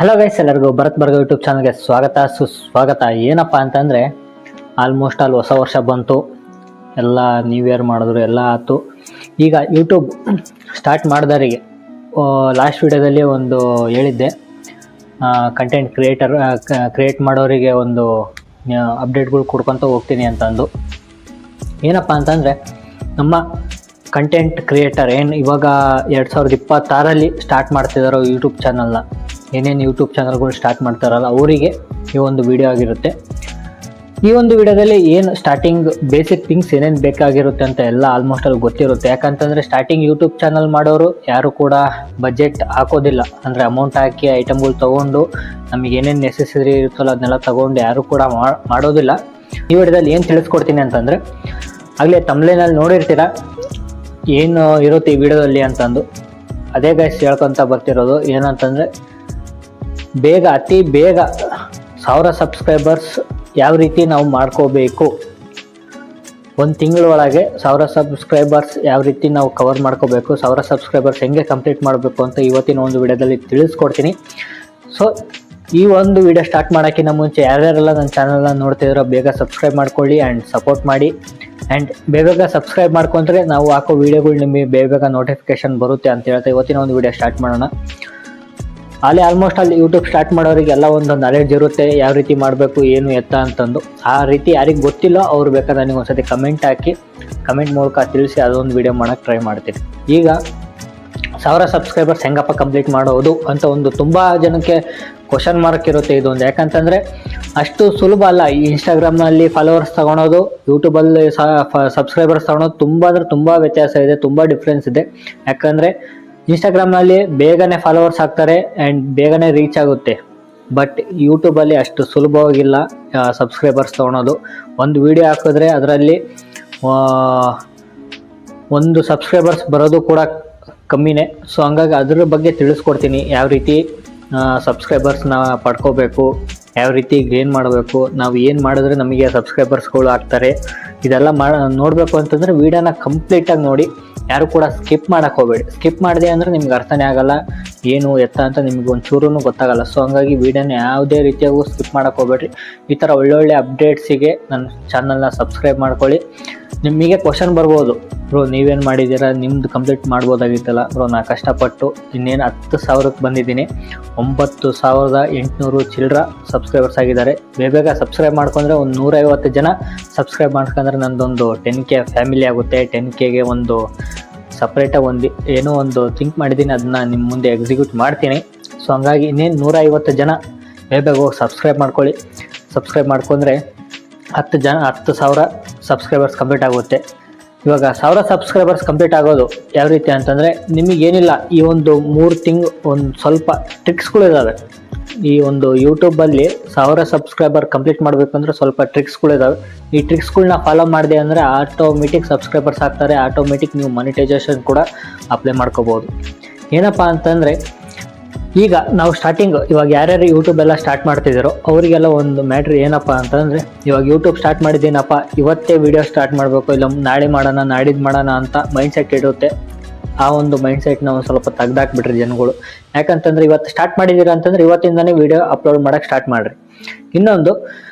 Hello guys, ಎಲ್ಲರಿಗೂ Bharat ಬರ್ಗ YouTube ಚಾನಲ್ಗೆ ಸ್ವಾಗತ ಸುಸ್ವಾಗತ. ಏನಪ್ಪ ಅಂತಂದರೆ ಆಲ್ಮೋಸ್ಟ್ ಹೊಸ ವರ್ಷ ಬಂತು, ಎಲ್ಲ ನ್ಯೂ ಇಯರ್ ಮಾಡಿದ್ರು, ಎಲ್ಲ ಆಯ್ತು. ಈಗ ಯೂಟ್ಯೂಬ್ ಸ್ಟಾರ್ಟ್ ಮಾಡಿದವರಿಗೆ ಲಾಸ್ಟ್ ವಿಡಿಯೋದಲ್ಲಿ ಒಂದು ಹೇಳಿದ್ದೆ, ಕಂಟೆಂಟ್ ಕ್ರಿಯೇಟ್ ಮಾಡೋರಿಗೆ ಒಂದು ಅಪ್ಡೇಟ್ಗಳು ಕೊಡ್ಕೊತ ಹೋಗ್ತೀನಿ ಅಂತಂದು. ಏನಪ್ಪ ಅಂತಂದರೆ ನಮ್ಮ ಕಂಟೆಂಟ್ ಕ್ರಿಯೇಟರ್ ಏನು ಇವಾಗ 2026 ಸ್ಟಾರ್ಟ್ ಮಾಡ್ತಿದ್ದಾರೋ ಯೂಟ್ಯೂಬ್ ಚಾನಲ್ನ, ಏನೇನು ಯೂಟ್ಯೂಬ್ ಚಾನಲ್ಗಳು ಸ್ಟಾರ್ಟ್ ಮಾಡ್ತಾರಲ್ಲ ಅವರಿಗೆ ಈ ಒಂದು ವಿಡಿಯೋ ಆಗಿರುತ್ತೆ. ಈ ಒಂದು ವಿಡಿಯೋದಲ್ಲಿ ಏನು ಸ್ಟಾರ್ಟಿಂಗ್ ಬೇಸಿಕ್ ಥಿಂಗ್ಸ್ ಏನೇನು ಬೇಕಾಗಿರುತ್ತೆ ಅಂತ ಎಲ್ಲ ಆಲ್ಮೋಸ್ಟ್ ಅಲ್ಲಿ ಗೊತ್ತಿರುತ್ತೆ. ಯಾಕಂತಂದರೆ ಸ್ಟಾರ್ಟಿಂಗ್ ಯೂಟ್ಯೂಬ್ ಚಾನಲ್ ಮಾಡೋರು ಯಾರು ಕೂಡ ಬಜೆಟ್ ಹಾಕೋದಿಲ್ಲ, ಅಂದರೆ ಅಮೌಂಟ್ ಹಾಕಿ ಐಟಮ್ಗಳು ತೊಗೊಂಡು ನಮಗೆ ಏನೇನು ನೆಸೆಸರಿ ಇರುತ್ತಲ್ಲ ಅದನ್ನೆಲ್ಲ ತೊಗೊಂಡು ಯಾರು ಕೂಡ ಮಾಡೋದಿಲ್ಲ. ಈ ವಿಡಿಯೋದಲ್ಲಿ ಏನು ತಿಳಿಸ್ಕೊಡ್ತೀನಿ ಅಂತಂದರೆ, ಆಗಲೇ ತಮ್ಲೇನಲ್ಲಿ ನೋಡಿರ್ತೀರ ಏನು ಇರುತ್ತೆ ಈ ವಿಡಿಯೋದಲ್ಲಿ ಅಂತಂದು. ಅದೇ ಗೈಸ್ ಹೇಳ್ಕೊತ ಬರ್ತಿರೋದು ಏನಂತಂದರೆ, ಅತಿ ಬೇಗ 1000 ಸಬ್ಸ್ಕ್ರೈಬರ್ಸ್ ಯಾವ ರೀತಿ ನಾವು ಮಾಡ್ಕೋಬೇಕು, ಒಂದು ತಿಂಗಳೊಳಗೆ 1000 ಸಬ್ಸ್ಕ್ರೈಬರ್ಸ್ ಯಾವ ರೀತಿ ನಾವು ಕವರ್ ಮಾಡ್ಕೋಬೇಕು, 1000 ಸಬ್ಸ್ಕ್ರೈಬರ್ಸ್ ಹೆಂಗೆ ಕಂಪ್ಲೀಟ್ ಮಾಡಬೇಕು ಅಂತ ಇವತ್ತಿನ ಒಂದು ವಿಡಿಯೋದಲ್ಲಿ ತಿಳಿಸ್ಕೊಡ್ತೀನಿ. ಸೊ ಈ ಒಂದು ವಿಡಿಯೋ ಸ್ಟಾರ್ಟ್ ಮಾಡೋಕ್ಕಿಂತ ಮುಂಚೆ ಯಾರ್ಯಾರೆಲ್ಲ ನನ್ನ ಚಾನಲ್ನ ನೋಡ್ತಿದ್ದೀರೋ ಬೇಗ ಸಬ್ಸ್ಕ್ರೈಬ್ ಮಾಡ್ಕೊಳ್ಳಿ ಆ್ಯಂಡ್ ಸಪೋರ್ಟ್ ಮಾಡಿ. ಆ್ಯಂಡ್ ಬೇಗ ಸಬ್ಸ್ಕ್ರೈಬ್ ಮಾಡ್ಕೊಂಡ್ರೆ ನಾವು ಹಾಕೋ ವೀಡಿಯೋಗಳು ನಿಮಗೆ ಬೇಗ ನೋಟಿಫಿಕೇಶನ್ ಬರುತ್ತೆ ಅಂತ ಹೇಳ್ತಾ ಇವತ್ತಿನ ಒಂದು ವಿಡಿಯೋ ಸ್ಟಾರ್ಟ್ ಮಾಡೋಣ. ಆಲ್ಮೋಸ್ಟ್ ಅಲ್ಲಿ ಯೂಟ್ಯೂಬ್ ಸ್ಟಾರ್ಟ್ ಮಾಡೋರಿಗೆ ಎಲ್ಲ ಒಂದು ನಾಲೆಡ್ಜ್ ಇರುತ್ತೆ, ಯಾವ ರೀತಿ ಮಾಡಬೇಕು ಏನು ಎತ್ತ ಅಂತಂದು. ಆ ರೀತಿ ಯಾರಿಗೆ ಗೊತ್ತಿಲ್ಲ ಅವ್ರು ಬೇಕಾದ್ರೆ ನನಗೆ ಒಂದ್ಸತಿ ಕಮೆಂಟ್ ಹಾಕಿ, ಕಮೆಂಟ್ ಮೂಲಕ ತಿಳಿಸಿ ಅದೊಂದು ವಿಡಿಯೋ ಮಾಡೋಕ್ಕೆ ಟ್ರೈ ಮಾಡ್ತೀನಿ. ಈಗ 1000 ಸಬ್ಸ್ಕ್ರೈಬರ್ಸ್ ಹೆಂಗಪ್ಪ ಕಂಪ್ಲೀಟ್ ಮಾಡೋದು ಅಂತ ಒಂದು ತುಂಬ ಜನಕ್ಕೆ ಕ್ವಶನ್ ಮಾರ್ಕ್ ಇರುತ್ತೆ ಇದೊಂದು. ಯಾಕಂತಂದರೆ ಅಷ್ಟು ಸುಲಭ ಅಲ್ಲ. ಈ ಇನ್ಸ್ಟಾಗ್ರಾಮ್ನಲ್ಲಿ ಫಾಲೋವರ್ಸ್ ತೊಗೊಳೋದು, ಯೂಟ್ಯೂಬಲ್ಲಿ ಸಬ್ಸ್ಕ್ರೈಬರ್ಸ್ ತೊಗೊಳೋದು ತುಂಬ ಅಂದರೆ ತುಂಬ ವ್ಯತ್ಯಾಸ ಇದೆ, ತುಂಬ ಡಿಫ್ರೆನ್ಸ್ ಇದೆ. ಯಾಕಂದರೆ ಇನ್ಸ್ಟಾಗ್ರಾಮ್ನಲ್ಲಿ ಬೇಗನೆ ಫಾಲೋವರ್ಸ್ ಆಗ್ತಾರೆ ಆ್ಯಂಡ್ ಬೇಗನೆ ರೀಚ್ ಆಗುತ್ತೆ. ಬಟ್ ಯೂಟ್ಯೂಬಲ್ಲಿ ಅಷ್ಟು ಸುಲಭವಾಗಿಲ್ಲ ಸಬ್ಸ್ಕ್ರೈಬರ್ಸ್ ತೊಗೊಳೋದು. ಒಂದು ವಿಡಿಯೋ ಹಾಕಿದ್ರೆ ಅದರಲ್ಲಿ 1 ಸಬ್ಸ್ಕ್ರೈಬರ್ಸ್ ಬರೋದು ಕೂಡ ಕಮ್ಮಿನೇ. ಸೊ ಹಂಗಾಗಿ ಅದ್ರ ಬಗ್ಗೆ ತಿಳಿಸ್ಕೊಡ್ತೀನಿ, ಯಾವ ರೀತಿ ಸಬ್ಸ್ಕ್ರೈಬರ್ಸ್ನ ಪಡ್ಕೋಬೇಕು, ಯಾವ ರೀತಿ ಗೇನ್ ಮಾಡಬೇಕು, ನಾವು ಏನು ಮಾಡಿದ್ರೆ ನಮಗೆ ಸಬ್ಸ್ಕ್ರೈಬರ್ಸ್ಗಳು ಆಗ್ತಾರೆ, ಇದೆಲ್ಲ ನೋಡಬೇಕು ಅಂತಂದರೆ ವೀಡಿಯೋನ ಕಂಪ್ಲೀಟಾಗಿ ನೋಡಿ. ಯಾರು ಕೂಡ ಸ್ಕಿಪ್ ಮಾಡೋಕ್ಕೆ ಹೋಗಬೇಡಿ. ಸ್ಕಿಪ್ ಮಾಡಿದೆ ಅಂದರೆ ನಿಮ್ಗೆ ಅರ್ಥನೇ ಆಗಲ್ಲ, ಏನು ಎತ್ತ ಅಂತ ನಿಮ್ಗೆ ಒಂಚೂರೂ ಗೊತ್ತಾಗಲ್ಲ. ಸೊ ಹಂಗಾಗಿ ವೀಡಿಯೋನ ಯಾವುದೇ ರೀತಿಯಾಗೂ ಸ್ಕಿಪ್ ಮಾಡೋಕ್ಕೆ ಹೋಗಬೇಡ್ರಿ. ಈ ಥರ ಒಳ್ಳೊಳ್ಳೆ ಅಪ್ಡೇಟ್ಸಿಗೆ ನನ್ನ ಚಾನಲ್ನ ಸಬ್ಸ್ಕ್ರೈಬ್ ಮಾಡ್ಕೊಳ್ಳಿ. ನಿಮಗೆ ಕ್ವಶನ್ ಬರ್ಬೋದು, ಬ್ರೋ ನೀವೇನು ಮಾಡಿದ್ದೀರಾ, ನಿಮ್ಮದು ಕಂಪ್ಲೀಟ್ ಮಾಡ್ಬೋದಾಗಿತ್ತಲ್ಲ ಬ್ರೋ, ನಾ ಕಷ್ಟಪಟ್ಟು ಇನ್ನೇನು 10,000ಕ್ಕೆ ಬಂದಿದ್ದೀನಿ, 9,800 ಚಿಲ್ಲರ ಸಬ್ಸ್ಕ್ರೈಬರ್ಸ್ ಆಗಿದ್ದಾರೆ. ಬೇಗ ಸಬ್ಸ್ಕ್ರೈಬ್ ಮಾಡ್ಕೊಂಡ್ರೆ ಒಂದು 150 ಜನ ಸಬ್ಸ್ಕ್ರೈಬ್ ಮಾಡ್ಕೊಂಡ್ರೆ ನಂದೊಂದು 10K ಫ್ಯಾಮಿಲಿ ಆಗುತ್ತೆ. 10Kಗೆ ಒಂದು ಸಪ್ರೇಟಾಗಿ ಏನೋ ಒಂದು ಥಿಂಕ್ ಮಾಡಿದ್ದೀನಿ, ಅದನ್ನ ನಿಮ್ಮ ಮುಂದೆ ಎಕ್ಸಿಕ್ಯೂಟ್ ಮಾಡ್ತೀನಿ. ಸೊ ಹಂಗಾಗಿ ಇನ್ನೇನು 150 ಜನ ಬೇಗ ಹೋಗಿ ಸಬ್ಸ್ಕ್ರೈಬ್ ಮಾಡ್ಕೊಳ್ಳಿ. ಸಬ್ಸ್ಕ್ರೈಬ್ ಮಾಡ್ಕೊಂಡ್ರೆ 10,000 ಸಬ್ಸ್ಕ್ರೈಬರ್ಸ್ ಕಂಪ್ಲೀಟ್ ಆಗುತ್ತೆ. ಇವಾಗ 1000 ಸಬ್ಸ್ಕ್ರೈಬರ್ಸ್ ಕಂಪ್ಲೀಟ್ ಆಗೋದು ಯಾವ ರೀತಿ ಅಂತಂದರೆ, ನಿಮಗೇನಿಲ್ಲ, ಈ ಒಂದು 3 ತಿಂಗಳು ಒಂದು ಸ್ವಲ್ಪ ಟ್ರಿಕ್ಸ್ಗಳಿದ್ದಾವೆ. ಈ ಒಂದು ಯೂಟ್ಯೂಬಲ್ಲಿ 1000 ಸಬ್ಸ್ಕ್ರೈಬರ್ ಕಂಪ್ಲೀಟ್ ಮಾಡಬೇಕಂದ್ರೆ ಸ್ವಲ್ಪ ಟ್ರಿಕ್ಸ್ಗಳಿದ್ದಾವೆ. ಈ ಟ್ರಿಕ್ಸ್ಗಳನ್ನ ಫಾಲೋ ಮಾಡಿದೆ ಅಂದರೆ ಆಟೋಮೆಟಿಕ್ ಸಬ್ಸ್ಕ್ರೈಬರ್ಸ್ ಆಗ್ತಾರೆ, ಆಟೋಮೆಟಿಕ್ ನೀವು ಮಾನಿಟೈಸೇಷನ್ ಕೂಡ ಅಪ್ಲೈ ಮಾಡ್ಕೋಬೋದು. ಏನಪ್ಪ ಅಂತಂದರೆ, ಈಗ ನಾವು ಇವಾಗ ಯಾರ್ಯಾರು ಯೂಟ್ಯೂಬ್ ಎಲ್ಲ ಸ್ಟಾರ್ಟ್ ಮಾಡ್ತಿದ್ದಾರೋ ಅವರಿಗೆಲ್ಲ ಒಂದು ಮ್ಯಾಟ್ರ್ ಏನಪ್ಪ ಅಂತಂದರೆ, ಇವಾಗ ಯೂಟ್ಯೂಬ್ ಸ್ಟಾರ್ಟ್ ಮಾಡಿದ್ದೀನಪ್ಪ, ಇವತ್ತೇ ವಿಡಿಯೋ ಸ್ಟಾರ್ಟ್ ಮಾಡಬೇಕು, ಇಲ್ಲ ನಾಳೆ ಮಾಡೋಣ, ನಾಡಿದ್ದು ಮಾಡೋಣ ಅಂತ ಮೈಂಡ್ಸೆಟ್ ಇರುತ್ತೆ. ಆ ಒಂದು ಮೈಂಡ್ಸೆಟ್ನ ಒಂದು ಸ್ವಲ್ಪ ತೆಗ್ದಾಕ್ಬಿಟ್ರಿ ಜನಗಳು. ಯಾಕಂತಂದರೆ ಇವತ್ತು ಸ್ಟಾರ್ಟ್ ಮಾಡಿದ್ದೀರಾ ಅಂತಂದರೆ ಇವತ್ತಿಂದನೇ ವಿಡಿಯೋ ಅಪ್ಲೋಡ್ ಮಾಡೋಕ್ಕೆ ಸ್ಟಾರ್ಟ್ ಮಾಡಿರಿ. ಇನ್ನೊಂದು,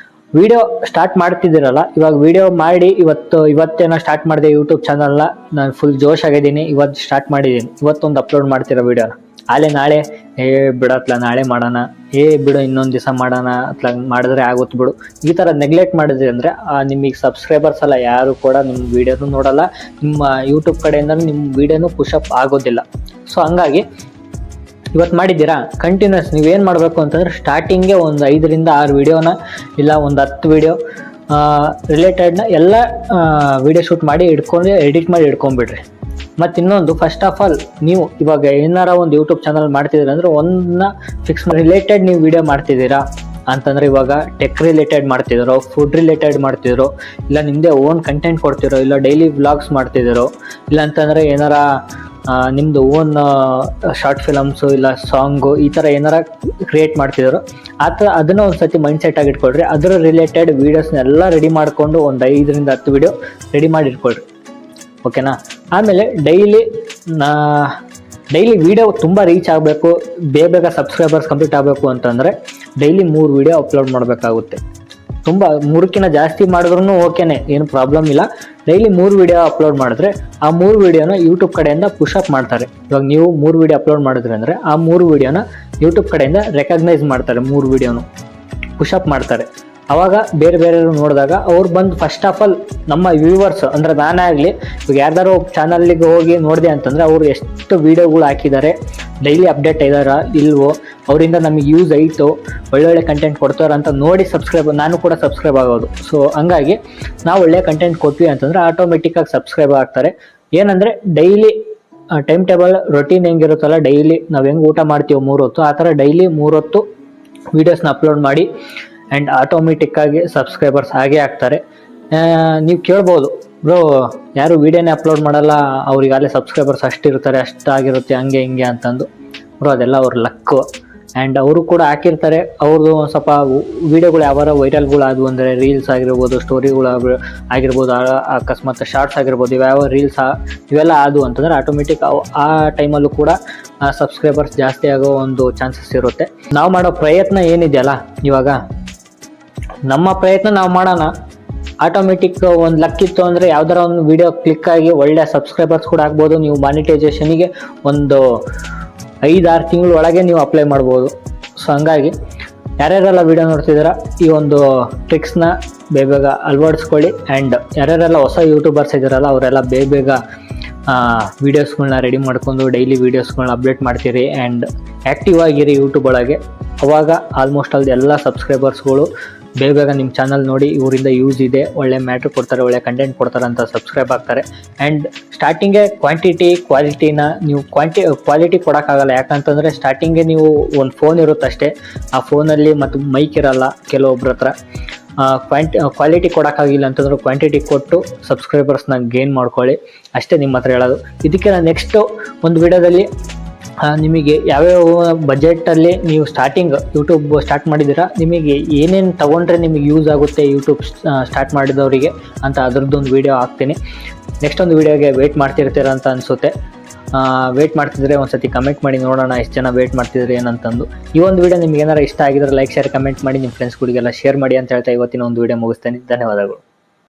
ವಿಡಿಯೋ ಸ್ಟಾರ್ಟ್ ಮಾಡ್ತಿದ್ದೀರಲ್ಲ, ಇವಾಗ ವಿಡಿಯೋ ಮಾಡಿ ಇವತ್ತೇನೋ ಸ್ಟಾರ್ಟ್ ಮಾಡಿದೆ ಯೂಟ್ಯೂಬ್ ಚಾನಲ್ನ, ನಾನು ಫುಲ್ ಜೋಶ್ ಆಗಿದ್ದೀನಿ, ಇವತ್ತು ಸ್ಟಾರ್ಟ್ ಮಾಡಿದ್ದೀನಿ, ಇವತ್ತೊಂದು ಅಪ್ಲೋಡ್ ಮಾಡ್ತಿರೋ ವಿಡಿಯೋನ ನಾಳೆ ಬಿಡತ್ಲ ನಾಳೆ ಮಾಡೋಣ, ಬಿಡು ಇನ್ನೊಂದು ದಿವಸ ಮಾಡೋಣ ಅತ್ಲ ಮಾಡಿದ್ರೆ ಆಗುತ್ತೆ ಬಿಡು, ಈ ಥರ ನೆಗ್ಲೆಕ್ಟ್ ಮಾಡಿದ್ರಿ ಅಂದರೆ ನಿಮಗೆ ಸಬ್ಸ್ಕ್ರೈಬರ್ಸ್ ಎಲ್ಲ ಯಾರು ಕೂಡ ನಿಮ್ಮ ವೀಡಿಯೋನು ನೋಡಲ್ಲ, ನಿಮ್ಮ ಯೂಟ್ಯೂಬ್ ಕಡೆಯಿಂದ ನಿಮ್ಮ ವೀಡಿಯೋನು ಪುಷಪ್ ಆಗೋದಿಲ್ಲ. ಸೊ ಹಂಗಾಗಿ ಇವತ್ತು ಮಾಡಿದ್ದೀರಾ, ಕಂಟಿನ್ಯೂಸ್ ನೀವೇನು ಮಾಡಬೇಕು ಅಂತಂದರೆ ಸ್ಟಾರ್ಟಿಂಗ್ಗೆ ಒಂದು 5 ರಿಂದ 6 ವಿಡಿಯೋನ, ಇಲ್ಲ ಒಂದು 10 ವಿಡಿಯೋ ರಿಲೇಟೆಡ್ನ ಎಲ್ಲ ವಿಡಿಯೋ ಶೂಟ್ ಮಾಡಿ ಎಡಿಟ್ ಮಾಡಿ ಇಟ್ಕೊಂಡ್ಬಿಡ್ರಿ. ಮತ್ತು ಇನ್ನೊಂದು, ಫಸ್ಟ್ ಆಫ್ ಆಲ್ ನೀವು ಇವಾಗ ಏನಾರ ಒಂದು ಯೂಟ್ಯೂಬ್ ಚಾನಲ್ ಮಾಡ್ತಿದ್ದೀರ ಅಂದರೆ ಒಂದನ್ನ ಫಿಕ್ಸ್ ರಿಲೇಟೆಡ್ ನೀವು ವಿಡಿಯೋ ಮಾಡ್ತಿದ್ದೀರಾ ಅಂತಂದರೆ, ಇವಾಗ ಟೆಕ್ ರಿಲೇಟೆಡ್ ಮಾಡ್ತಿದ್ದೀರೋ, ಫುಡ್ ರಿಲೇಟೆಡ್ ಮಾಡ್ತಿದ್ದೀರೋ, ಇಲ್ಲ ನಿಮ್ಮದೇ ಓನ್ ಕಂಟೆಂಟ್ ಕೊಡ್ತಿರೋ, ಇಲ್ಲ ಡೈಲಿ ವ್ಲಾಗ್ಸ್ ಮಾಡ್ತಿದ್ದೀರೋ, ಇಲ್ಲ ಅಂತಂದರೆ ಏನಾರ ನಿಮ್ಮದು ಓನ್ ಶಾರ್ಟ್ ಫಿಲಮ್ಸು ಇಲ್ಲ ಸಾಂಗು ಈ ಥರ ಏನಾರ ಕ್ರಿಯೇಟ್ ಮಾಡ್ತಿದ್ದಾರೋ ಅದನ್ನು ಒಂದು ಸತಿ ಮೈಂಡ್ಸೆಟ್ ಆಗಿ ಇಟ್ಕೊಳ್ರಿ. ಅದರ ರಿಲೇಟೆಡ್ ವೀಡಿಯೋಸ್ನೆಲ್ಲ ರೆಡಿ ಮಾಡಿಕೊಂಡು ಒಂದು 5 ರಿಂದ 10 ವಿಡಿಯೋ ರೆಡಿ ಮಾಡಿ ಇಟ್ಕೊಳ್ರಿ, ಓಕೆನಾ. ಆಮೇಲೆ ಡೈಲಿ ಡೈಲಿ ವಿಡಿಯೋ ತುಂಬ ರೀಚ್ ಆಗಬೇಕು, ಬೇಗ ಸಬ್ಸ್ಕ್ರೈಬರ್ಸ್ ಕಂಪ್ಲೀಟ್ ಆಗಬೇಕು ಅಂತಂದರೆ ಡೈಲಿ 3 ವಿಡಿಯೋ ಅಪ್ಲೋಡ್ ಮಾಡಬೇಕಾಗುತ್ತೆ. ತುಂಬ 3ಕ್ಕಿಂತ ಜಾಸ್ತಿ ಮಾಡಿದ್ರೂ ಓಕೆನೆ, ಏನು ಪ್ರಾಬ್ಲಮ್ ಇಲ್ಲ. ಡೈಲಿ 3 ವಿಡಿಯೋ ಅಪ್ಲೋಡ್ ಮಾಡಿದ್ರೆ ಆ 3 ವಿಡಿಯೋನ ಯೂಟ್ಯೂಬ್ ಕಡೆಯಿಂದ ಪುಷಪ್ ಮಾಡ್ತಾರೆ. ಇವಾಗ ನೀವು 3 ವಿಡಿಯೋ ಅಪ್ಲೋಡ್ ಮಾಡಿದ್ರೆ ಅಂದರೆ ಆ 3 ವಿಡಿಯೋನ ಯೂಟ್ಯೂಬ್ ಕಡೆಯಿಂದ ರೆಕಗ್ನೈಸ್ ಮಾಡ್ತಾರೆ, 3 ವಿಡಿಯೋನು ಪುಷಪ್ ಮಾಡ್ತಾರೆ. ಅವಾಗ ಬೇರೆ ನೋಡಿದಾಗ ಅವ್ರು ಬಂದು ಫಸ್ಟ್ ಆಫ್ ಆಲ್ ನಮ್ಮ ವ್ಯೂವರ್ಸ್ ಅಂದರೆ ನಾನೇ ಆಗಲಿ, ಇವಾಗ ಯಾರ್ದಾರು ಚಾನಲ್ಗೆ ಹೋಗಿ ನೋಡಿದೆ ಅಂತಂದರೆ ಅವರು ಎಷ್ಟು ವೀಡಿಯೋಗಳು ಹಾಕಿದ್ದಾರೆ, ಡೈಲಿ ಅಪ್ಡೇಟ್ ಇದ್ದಾರಾ ಇಲ್ವೋ, ಅವರಿಂದ ನಮಗೆ ಯೂಸ್ ಆಯಿತು, ಒಳ್ಳೊಳ್ಳೆ ಕಂಟೆಂಟ್ ಕೊಡ್ತಾರೆ ಅಂತ ನೋಡಿ ನಾನು ಕೂಡ ಸಬ್ಸ್ಕ್ರೈಬ್ ಆಗೋದು. ಸೊ ಹಂಗಾಗಿ ನಾವು ಒಳ್ಳೆ ಕಂಟೆಂಟ್ ಕೊಟ್ವಿ ಅಂತಂದರೆ ಆಟೋಮೆಟಿಕ್ಕಾಗಿ ಸಬ್ಸ್ಕ್ರೈಬ್ ಆಗ್ತಾರೆ. ಏನಂದರೆ ಡೈಲಿ ಟೈಮ್ ಟೇಬಲ್ ರೊಟೀನ್ ಹೆಂಗಿರುತ್ತಲ್ಲ, ಡೈಲಿ ನಾವು ಹೆಂಗೆ ಊಟ ಮಾಡ್ತೀವಿ 3 ಹೊತ್ತು, ಆ ಥರ ಡೈಲಿ 3 ಹೊತ್ತು ವೀಡಿಯೋಸ್ನ ಅಪ್ಲೋಡ್ ಮಾಡಿ ಆ್ಯಂಡ್ ಆಟೋಮೆಟಿಕ್ಕಾಗಿ ಸಬ್ಸ್ಕ್ರೈಬರ್ಸ್ ಆಗೇ ಆಗ್ತಾರೆ. ನೀವು ಕೇಳ್ಬೋದು, ಬ್ರೋ ಯಾರು ವೀಡಿಯೋನೇ ಅಪ್ಲೋಡ್ ಮಾಡಲ್ಲ, ಅವ್ರಿಗಾಗಲೇ ಸಬ್ಸ್ಕ್ರೈಬರ್ಸ್ ಅಷ್ಟಿರ್ತಾರೆ, ಅಷ್ಟಾಗಿರುತ್ತೆ, ಹಂಗೆ ಹಿಂಗೆ ಅಂತಂದು. ಬ್ರೋ ಅದೆಲ್ಲ ಅವ್ರ ಲಕ್ಕು. ಆ್ಯಂಡ್ ಅವರು ಕೂಡ ಹಾಕಿರ್ತಾರೆ, ಅವ್ರದ್ದು ಸ್ವಲ್ಪ ವೀಡಿಯೋಗಳು ಯಾವಾರ ವೈರಲ್ಗಳು ಆದವು ಅಂದರೆ ರೀಲ್ಸ್ ಆಗಿರ್ಬೋದು, ಸ್ಟೋರಿಗಳು ಆಗಿರ್ಬೋದು, ಅಕಸ್ಮಾತ್ ಶಾರ್ಟ್ಸ್ ಆಗಿರ್ಬೋದು, ಇವ್ಯಾವ ರೀಲ್ಸ್ ಇವೆಲ್ಲ ಆದವು ಅಂತಂದರೆ ಆಟೋಮೆಟಿಕ್ ಆ ಟೈಮಲ್ಲೂ ಕೂಡ ಸಬ್ಸ್ಕ್ರೈಬರ್ಸ್ ಜಾಸ್ತಿ ಆಗೋ ಒಂದು ಚಾನ್ಸಸ್ ಇರುತ್ತೆ. ನಾವು ಮಾಡೋ ಪ್ರಯತ್ನ ಏನಿದೆಯಲ್ಲ, ಇವಾಗ ನಮ್ಮ ಪ್ರಯತ್ನ ನಾವು ಮಾಡೋಣ, ಆಟೋಮೆಟಿಕ್ ಒಂದು ಲಕ್ಕಿತ್ತು ಅಂದರೆ ಯಾವ್ದಾರ ಒಂದು ವಿಡಿಯೋ ಕ್ಲಿಕ್ ಆಗಿ ಒಳ್ಳೆ ಸಬ್ಸ್ಕ್ರೈಬರ್ಸ್ ಕೂಡ ಆಗ್ಬೋದು. ನೀವು ಮಾನಿಟೈಸೇಷನಿಗೆ ಒಂದು 5-6 ತಿಂಗಳ ಒಳಗೆ ನೀವು ಅಪ್ಲೈ ಮಾಡ್ಬೋದು. ಸೊ ಹಂಗಾಗಿ ಯಾರ್ಯಾರೆಲ್ಲ ವೀಡಿಯೋ ನೋಡ್ತಿದ್ದೀರಾ, ಈ ಒಂದು ಟ್ರಿಕ್ಸ್ನ ಬೇಗ ಅಳವಡಿಸ್ಕೊಳ್ಳಿ. ಆ್ಯಂಡ್ ಯಾರ್ಯಾರೆಲ್ಲ ಹೊಸ ಯೂಟ್ಯೂಬರ್ಸ್ ಇದ್ದಾರಲ್ಲ, ಅವರೆಲ್ಲ ಬೇಗ ವೀಡಿಯೋಸ್ಗಳನ್ನ ರೆಡಿ ಮಾಡ್ಕೊಂಡು ಡೈಲಿ ವೀಡಿಯೋಸ್ಗಳನ್ನ ಅಪ್ಡೇಟ್ ಮಾಡ್ತೀರಿ ಆ್ಯಂಡ್ ಆ್ಯಕ್ಟಿವ್ ಆಗಿರಿ ಯೂಟ್ಯೂಬ್ ಒಳಗೆ. ಅವಾಗ ಆಲ್ಮೋಸ್ಟ್ ಅಲ್ಲಿ ಎಲ್ಲ ಸಬ್ಸ್ಕ್ರೈಬರ್ಸ್ಗಳು ಬೇಗ ನಿಮ್ಮ ಚಾನಲ್ ನೋಡಿ ಇವರಿಂದ ಯೂಸ್ ಇದೆ, ಒಳ್ಳೆ ಮ್ಯಾಟ್ರ್ ಕೊಡ್ತಾರೆ, ಒಳ್ಳೆ ಕಂಟೆಂಟ್ ಕೊಡ್ತಾರೆ ಅಂತ ಸಬ್ಸ್ಕ್ರೈಬ್ ಆಗ್ತಾರೆ. ಆ್ಯಂಡ್ ಸ್ಟಾರ್ಟಿಂಗೆ ಕ್ವಾಲಿಟಿನ ನೀವು ಕ್ವಾಲಿಟಿ ಕೊಡೋಕ್ಕಾಗಲ್ಲ. ಯಾಕಂತಂದರೆ ಸ್ಟಾರ್ಟಿಂಗ್ಗೆ ನೀವು ಒಂದು ಫೋನ್ ಇರುತ್ತಷ್ಟೇ, ಆ ಫೋನಲ್ಲಿ ಮತ್ತು ಮೈಕ್ ಇರಲ್ಲ ಕೆಲವೊಬ್ರ ಹತ್ರ. ಕ್ವಾಲಿಟಿ ಕೊಡೋಕ್ಕಾಗಿಲ್ಲ ಅಂತಂದ್ರೆ ಕ್ವಾಂಟಿಟಿ ಕೊಟ್ಟು ಸಬ್ಸ್ಕ್ರೈಬರ್ಸ್ನ ಗೇನ್ ಮಾಡ್ಕೊಳ್ಳಿ, ಅಷ್ಟೇ ನಿಮ್ಮ ಹತ್ರ ಹೇಳೋದು. ಇದಕ್ಕೆ ನಾನು ನೆಕ್ಸ್ಟು ಒಂದು ವಿಡಿಯೋದಲ್ಲಿ ನಿಮಗೆ ಯಾವ್ಯಾವ ಬಜೆಟಲ್ಲಿ ನೀವು ಯೂಟ್ಯೂಬ್ ಸ್ಟಾರ್ಟ್ ಮಾಡಿದ್ದೀರಾ, ನಿಮಗೆ ಏನೇನು ತೊಗೊಂಡ್ರೆ ನಿಮಗೆ ಯೂಸ್ ಆಗುತ್ತೆ ಯೂಟ್ಯೂಬ್ ಸ್ಟಾರ್ಟ್ ಮಾಡಿದವರಿಗೆ ಅಂತ ಅದರದ್ದೊಂದು ವೀಡಿಯೋ ಹಾಕ್ತೀನಿ. ನೆಕ್ಸ್ಟ್ ಒಂದು ವೀಡಿಯೋಗೆ ವೆಯ್ಟ್ ಮಾಡ್ತಿರ್ತೀರ ಅಂತ ಅನಿಸುತ್ತೆ. ವೆಯ್ಟ್ ಮಾಡ್ತಿದ್ರೆ ಒಂದು ಸತಿ ಕಮೆಂಟ್ ಮಾಡಿ ನೋಡೋಣ ಎಷ್ಟು ಜನ ವೆಯ್ಟ್ ಮಾಡ್ತಿದ್ರೆ ಏನಂತಂದು. ಈ ಒಂದು ವೀಡಿಯೋ ನಿಮ್ಗೆ ಏನಾರು ಇಷ್ಟ ಆಗಿದ್ರೆ ಲೈಕ್, ಶೇರ್, ಕಮೆಂಟ್ ಮಾಡಿ ನಿಮ್ಮ ಫ್ರೆಂಡ್ಸ್ಗಳಿಗೆಲ್ಲ ಶೇರ್ ಮಾಡಿ ಅಂತ ಹೇಳ್ತಾ ಇವತ್ತಿನ ಒಂದು ವೀಡಿಯೋ ಮುಗಿಸ್ತೇನೆ. ಧನ್ಯವಾದಗಳು.